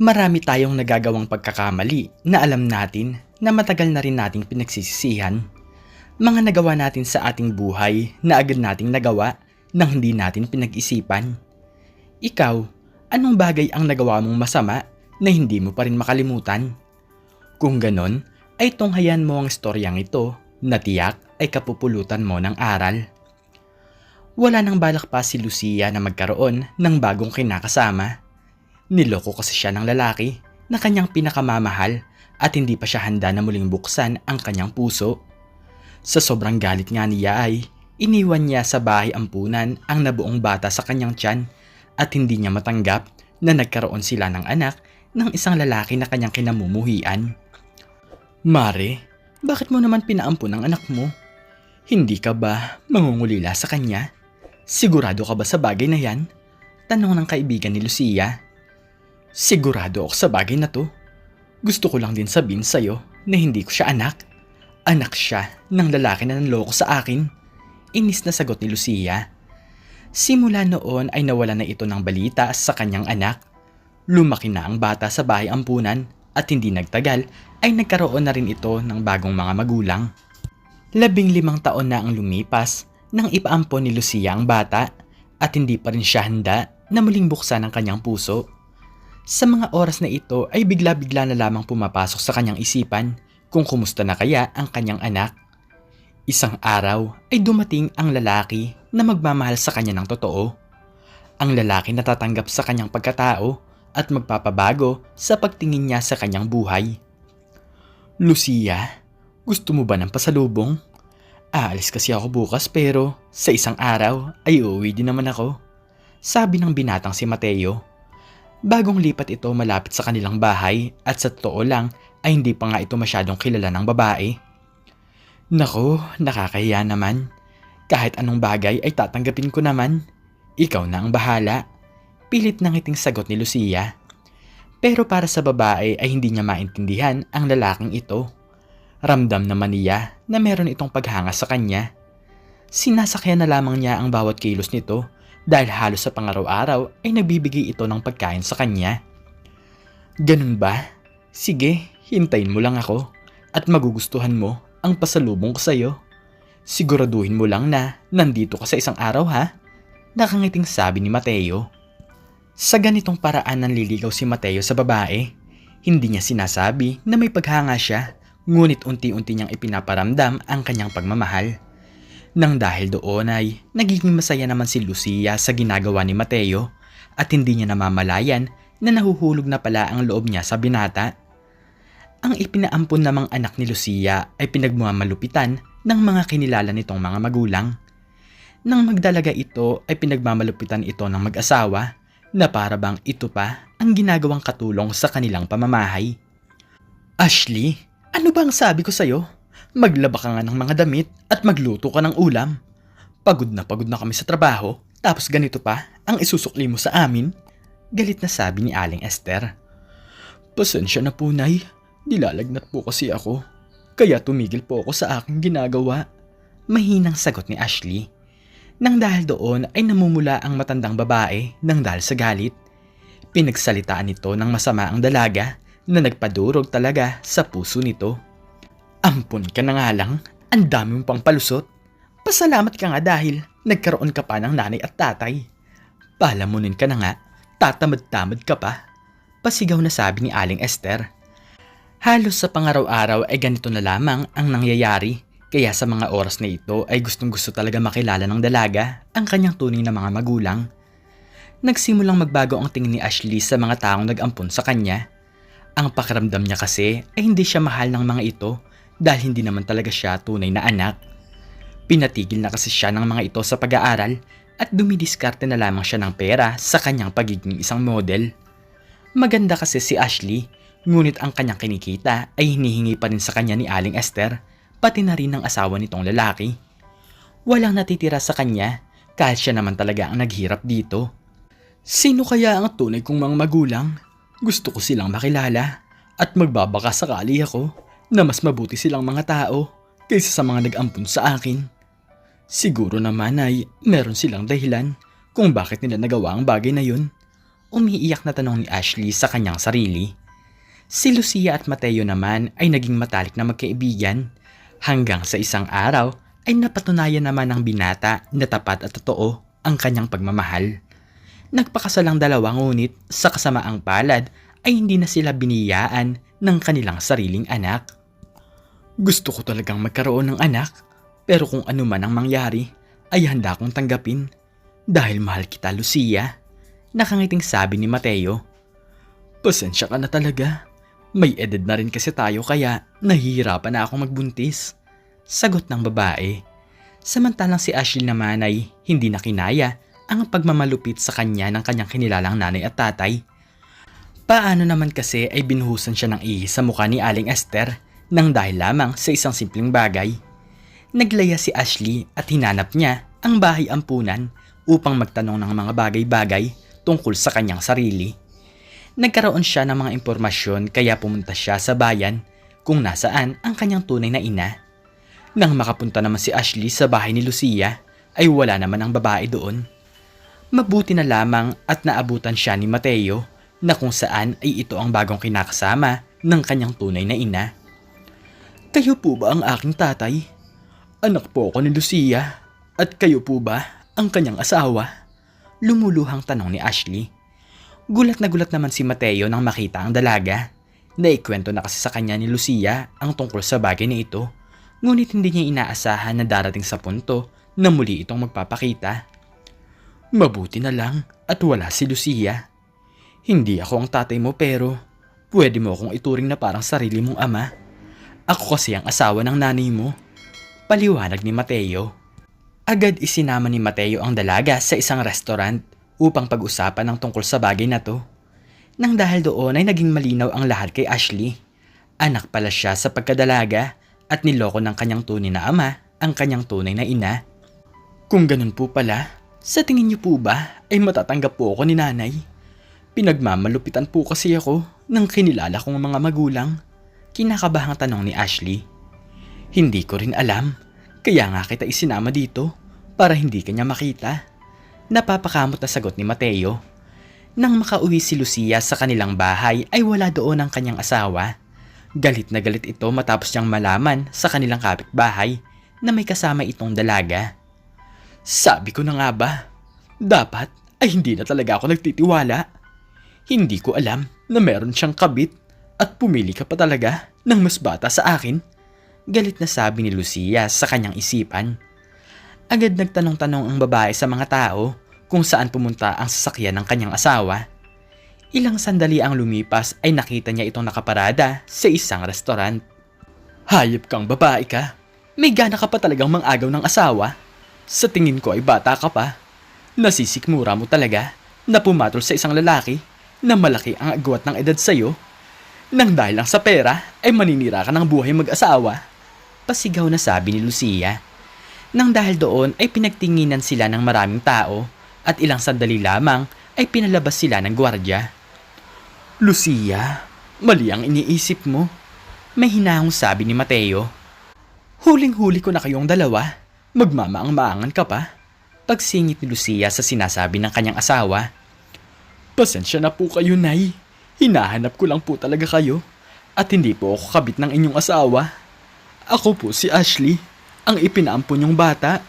Marami tayong nagagawang pagkakamali na alam natin na matagal na rin nating pinagsisisihan. Mga nagawa natin sa ating buhay na agad nating nagawa nang hindi natin pinag-isipan. Ikaw, anong bagay ang nagawa mong masama na hindi mo pa rin makalimutan? Kung ganon, ay tunghayan mo ang istoryang ito na tiyak ay kapupulutan mo ng aral. Wala nang balak pa si Lucia na magkaroon ng bagong kinakasama. Niloko kasi siya ng lalaki na kanyang pinakamamahal at hindi pa siya handa na muling buksan ang kanyang puso. Sa sobrang galit nga niya ay iniwan niya sa bahay ampunan ang nabuong bata sa kanyang tiyan at hindi niya matanggap na nagkaroon sila ng anak ng isang lalaki na kanyang kinamumuhian. Mare, bakit mo naman pinaampun ang anak mo? Hindi ka ba mangungulila sa kanya? Sigurado ka ba sa bagay na yan? Tanong ng kaibigan ni Lucia. Sigurado ako sa bagay na to. Gusto ko lang din sabihin sa'yo na hindi ko siya anak. Anak siya ng lalaki na nanloko sa akin. Inis na sagot ni Lucia. Simula noon ay nawala na ito ng balita sa kanyang anak. Lumaki na ang bata sa bahay ampunan at hindi nagtagal ay nagkaroon na rin ito ng bagong mga magulang. 15 taon na ang lumipas nang ipaampon ni Lucia ang bata at hindi pa rin siya handa na muling buksan ang kanyang puso. Sa mga oras na ito ay bigla-bigla na lamang pumapasok sa kanyang isipan kung kumusta na kaya ang kanyang anak. Isang araw ay dumating ang lalaki na magmamahal sa kanya ng totoo. Ang lalaki na tatanggap sa kanyang pagkatao at magpapabago sa pagtingin niya sa kanyang buhay. Lucia, gusto mo ba ng pasalubong? Aalis kasi ako bukas pero sa isang araw ay uuwi din naman ako. Sabi ng binatang si Mateo. Bagong lipat ito malapit sa kanilang bahay at sa totoo lang ay hindi pa nga ito masyadong kilala ng babae. Nako, nakakahiya naman. Kahit anong bagay ay tatanggapin ko naman. Ikaw na ang bahala. Pilit ng ngiting sagot ni Lucia. Pero para sa babae ay hindi niya maintindihan ang lalaking ito. Ramdam naman niya na meron itong paghanga sa kanya. Sinasakyan na lamang niya ang bawat kilos nito dahil halos sa pangaraw-araw ay nagbibigay ito ng pagkain sa kanya. Ganun ba? Sige, hintayin mo lang ako at magugustuhan mo ang pasalubong ko sa'yo. Siguraduhin mo lang na nandito ka sa isang araw ha? Nakangiting sabi ni Mateo. Sa ganitong paraan nanliligaw si Mateo sa babae. Hindi niya sinasabi na may paghanga siya, ngunit unti-unti niyang ipinaparamdam ang kanyang pagmamahal. Nang dahil doon ay nagiging masaya naman si Lucia sa ginagawa ni Mateo at hindi niya namamalayan na nahuhulog na pala ang loob niya sa binata. Ang ipinaampon namang anak ni Lucia ay pinagmamalupitan ng mga kinilala nitong mga magulang. Nang magdalaga ito ay pinagmamalupitan ito ng mag-asawa na para bang ito pa ang ginagawang katulong sa kanilang pamamahay. Ashley, ano ba ang sabi ko sa'yo? Maglaba ka nga ng mga damit at magluto ka ng ulam. Pagod na kami sa trabaho, tapos ganito pa ang isusukli mo sa amin? Galit na sabi ni Aling Esther. Pasensya na po, Nay. Nilalagnat po kasi ako. Kaya tumigil po ako sa aking ginagawa. Mahinang sagot ni Ashley. Nang dahil doon ay namumula ang matandang babae nang dahil sa galit. Pinagsalitaan nito ng masama ang dalaga na nagpadurog talaga sa puso nito. Ampun ka na nga lang, ang dami mong pang palusot. Pasalamat ka nga dahil nagkaroon ka pa ng nanay at tatay. Palamunin ka na nga, tatamad-tamad ka pa. Pasigaw na sabi ni Aling Esther. Halos sa pangaraw-araw ay ganito na lamang ang nangyayari, kaya sa mga oras na ito ay gustong-gusto talaga makilala ng dalaga ang kanyang tunay na mga magulang. Nagsimulang magbago ang tingin ni Ashley sa mga taong nag-ampun sa kanya. Ang pakiramdam niya kasi ay hindi siya mahal ng mga ito dahil hindi naman talaga siya tunay na anak. Pinatigil na kasi siya ng mga ito sa pag-aaral at dumidiskarte na lamang siya ng pera sa kanyang pagiging isang model. Maganda kasi si Ashley, ngunit ang kanyang kinikita ay hinihingi pa rin sa kanya ni Aling Esther, pati na rin ng asawa nitong lalaki. Walang natitira sa kanya kahit siya naman talaga ang naghirap dito. Sino kaya ang tunay kong mga magulang? Gusto ko silang makilala at magbabaka sakali ako na mas mabuti silang mga tao kaysa sa mga nag-ampun sa akin. Siguro naman ay meron silang dahilan kung bakit nila nagawa ang bagay na yun. Umiiyak na tanong ni Ashley sa kanyang sarili. Si Lucia at Mateo naman ay naging matalik na magkaibigan hanggang sa isang araw ay napatunayan naman ng binata na tapat at totoo ang kanyang pagmamahal. Nagpakasal ang dalawa ngunit sa kasamaang palad ay hindi na sila biniyaan ng kanilang sariling anak. Gusto ko talagang magkaroon ng anak pero kung ano man ang mangyari ay handa kong tanggapin dahil mahal kita, Lucia. Nakangiting sabi ni Mateo. Pasensya ka na talaga. May edad na rin kasi tayo kaya nahihirapan na akong magbuntis. Sagot ng babae. Samantalang si Ashley naman ay hindi na kinaya ang pagmamalupit sa kanya ng kanyang kinilalang nanay at tatay. Paano naman kasi ay binuhusan siya ng ihis sa mukha ni Aling Esther nang dahil lamang sa isang simpleng bagay. Naglaya si Ashley at hinanap niya ang bahay ampunan upang magtanong ng mga bagay-bagay tungkol sa kanyang sarili. Nagkaroon siya ng mga impormasyon kaya pumunta siya sa bayan kung nasaan ang kanyang tunay na ina. Nang makapunta naman si Ashley sa bahay ni Lucia ay wala naman ang babae doon. Mabuti na lamang at naabutan siya ni Mateo na kung saan ay ito ang bagong kinakasama ng kanyang tunay na ina. Kayo po ba ang aking tatay? Anak po ako ni Lucia at kayo po ba ang kanyang asawa? Lumuluhang tanong ni Ashley. Gulat naman si Mateo nang makita ang dalaga. Naikwento na kasi sa kanya ni Lucia ang tungkol sa bagay na ito, ngunit hindi niya inaasahan na darating sa punto na muli itong magpapakita. Mabuti na lang at wala si Lucia. Hindi ako ang tatay mo pero pwede mo akong ituring na parang sarili mong ama. Ako kasi ang asawa ng nanay mo. Paliwanag ni Mateo. Agad isinama ni Mateo ang dalaga sa isang restaurant upang pag-usapan ang tungkol sa bagay na to. Nang dahil doon ay naging malinaw ang lahat kay Ashley. Anak pala siya sa pagkadalaga at niloko ng kanyang tunay na ama ang kanyang tunay na ina. Kung ganun po pala, sa tingin niyo po ba ay matatanggap po ako ni nanay? Pinagmamalupitan po kasi ako ng kinilala kong mga magulang. Kinakabahang tanong ni Ashley. Hindi ko rin alam, kaya nga kita isinama dito para hindi kanya makita. Napapakamot na sagot ni Mateo. Nang makauwi si Lucia sa kanilang bahay ay wala doon ang kanyang asawa. Galit na galit ito matapos niyang malaman sa kanilang kapitbahay na may kasama itong dalaga. Sabi ko na nga ba, dapat ay hindi na talaga ako nagtitiwala. Hindi ko alam na meron siyang kabit at pumili ka pa talaga ng mas bata sa akin. Galit na sabi ni Lucia sa kanyang isipan. Agad nagtanong-tanong ang babae sa mga tao kung saan pumunta ang sasakyan ng kanyang asawa. Ilang sandali ang lumipas ay nakita niya itong nakaparada sa isang restaurant. Hayop kang babae ka. May gana ka pa talagang mangagaw ng asawa. Sa tingin ko ay bata ka pa. Nasisikmura mo talaga na pumatol sa isang lalaki na malaki ang agwat ng edad sa'yo. Nang dahil lang sa pera ay maninira ka ng buhay mag-asawa. Pasigaw na sabi ni Lucia. Nang dahil doon ay pinagtinginan sila ng maraming tao at ilang sandali lamang ay pinalabas sila ng gwardya. Lucia, mali ang iniisip mo. May hinahong sabi ni Mateo. Huling-huli ko na kayong dalawa. Magmamaang-maangan ka pa. Pagsingit ni Lucia sa sinasabi ng kanyang asawa. Pasensya na po kayo, Nay. Hinahanap ko lang po talaga kayo at hindi po ako kabit ng inyong asawa. Ako po si Ashley, ang ipinaampon yung bata.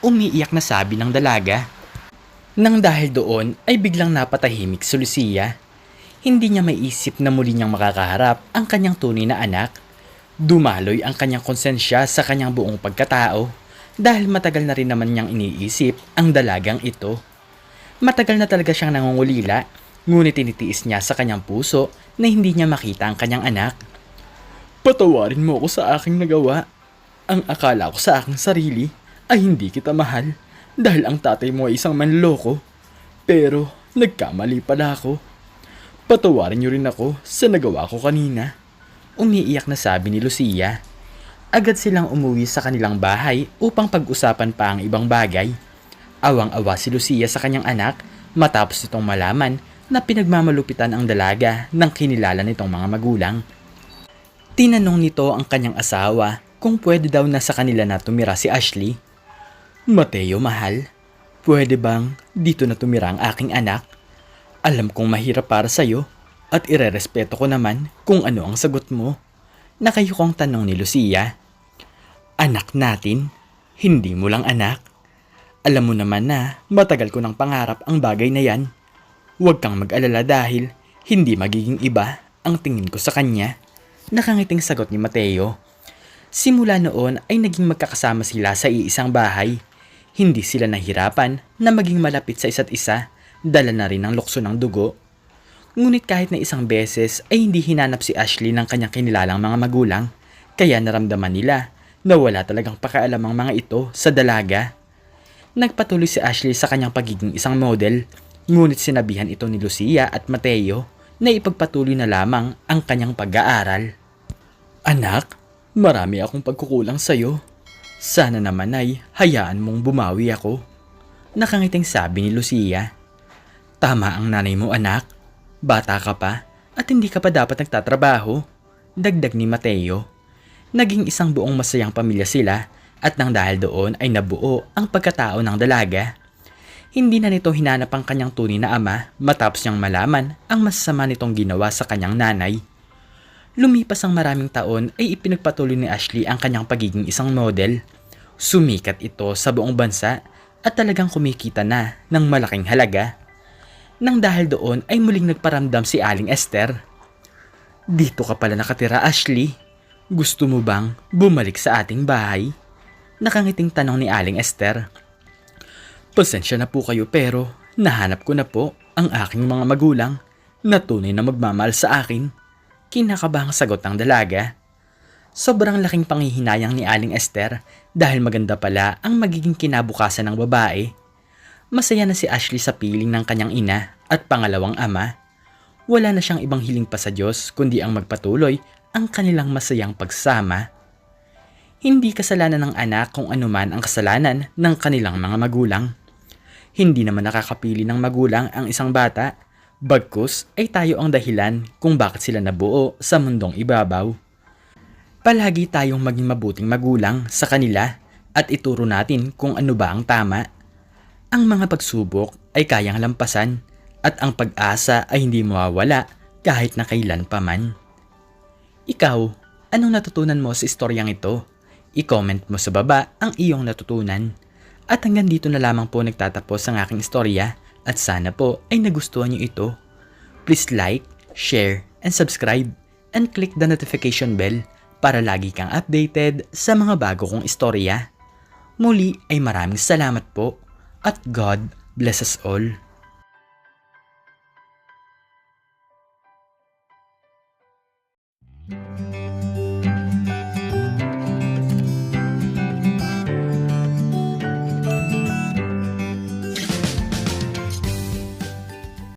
Umiiyak na sabi ng dalaga. Nang dahil doon ay biglang napatahimik si Lucia. Hindi niya maiisip na muli niyang makakaharap ang kanyang tunay na anak. Dumaloy ang kanyang konsensya sa kanyang buong pagkatao dahil matagal na rin naman niyang iniisip ang dalagang ito. Matagal na talaga siyang nangungulila, ngunit tinitiis niya sa kanyang puso na hindi niya makita ang kanyang anak. Patawarin mo ako sa aking nagawa. Ang akala ko sa aking sarili ay hindi kita mahal dahil ang tatay mo ay isang manloko. Pero nagkamali pala ako. Patawarin niyo rin ako sa nagawa ko kanina. Umiiyak na sabi ni Lucia. Agad silang umuwi sa kanilang bahay upang pag-usapan pa ang ibang bagay. Awang-awa si Lucia sa kanyang anak matapos itong malaman na pinagmamalupitan ang dalaga ng kinilala nitong mga magulang. Tinanong nito ang kanyang asawa kung pwede daw na sa kanila na tumira si Ashley. Mateo, mahal, pwede bang dito na tumira ang aking anak? Alam kong mahirap para sa'yo at irerespeto ko naman kung ano ang sagot mo. Nakayukong tanong ni Lucia. Anak natin? Hindi mo lang anak. Alam mo naman na matagal ko ng pangarap ang bagay na yan. Huwag kang mag-alala dahil hindi magiging iba ang tingin ko sa kanya. Nakangiting sagot ni Mateo. Simula noon ay naging magkakasama sila sa iisang bahay. Hindi sila nahirapan na maging malapit sa isa't isa, dala na rin ang lukso ng dugo. Ngunit kahit na isang beses ay hindi hinanap si Ashley ng kanyang kinilalang mga magulang, kaya naramdaman nila na wala talagang pakialam ang mga ito sa dalaga. Nagpatuloy si Ashley sa kanyang pagiging isang model, ngunit sinabihan ito ni Lucia at Mateo na ipagpatuloy na lamang ang kanyang pag-aaral. Anak, marami akong pagkukulang sa'yo. Sana naman ay hayaan mong bumawi ako. Nakangiting sabi ni Lucia. Tama ang nanay mo, anak. Bata ka pa at hindi ka pa dapat nagtatrabaho. Dagdag ni Mateo. Naging isang buong masayang pamilya sila at nang dahil doon ay nabuo ang pagkatao ng dalaga. Hindi na nito hinanap ang kanyang tunay na ama matapos niyang malaman ang masasama nitong ginawa sa kanyang nanay. Lumipas ang maraming taon ay ipinagpatuloy ni Ashley ang kanyang pagiging isang model. Sumikat ito sa buong bansa at talagang kumikita na ng malaking halaga. Nang dahil doon ay muling nagparamdam si Aling Esther. Dito ka pala nakatira, Ashley. Gusto mo bang bumalik sa ating bahay? Nakangiting tanong ni Aling Esther. Pasensya na po kayo pero nahanap ko na po ang aking mga magulang na tunay na magmamahal sa akin. Kinakabahang sagot ng dalaga. Sobrang laking panghihinayang ni Aling Esther dahil maganda pala ang magiging kinabukasan ng babae. Masaya na si Ashley sa piling ng kanyang ina at pangalawang ama. Wala na siyang ibang hiling pa sa Diyos kundi ang magpatuloy ang kanilang masayang pagsama. Hindi kasalanan ng anak kung anuman ang kasalanan ng kanilang mga magulang. Hindi naman nakakapili ng magulang ang isang bata, bagkus ay tayo ang dahilan kung bakit sila nabuo sa mundong ibabaw. Palagi tayong maging mabuting magulang sa kanila at ituro natin kung ano ba ang tama. Ang mga pagsubok ay kayang lampasan at ang pag-asa ay hindi mawawala kahit na kailan pa man. Ikaw, anong natutunan mo sa istoryang ito? I-comment mo sa baba ang iyong natutunan. At hanggang dito na lamang po nagtatapos ang aking istorya at sana po ay nagustuhan niyo ito. Please like, share, and subscribe and click the notification bell para lagi kang updated sa mga bago kong istorya. Muli ay maraming salamat po at God bless us all.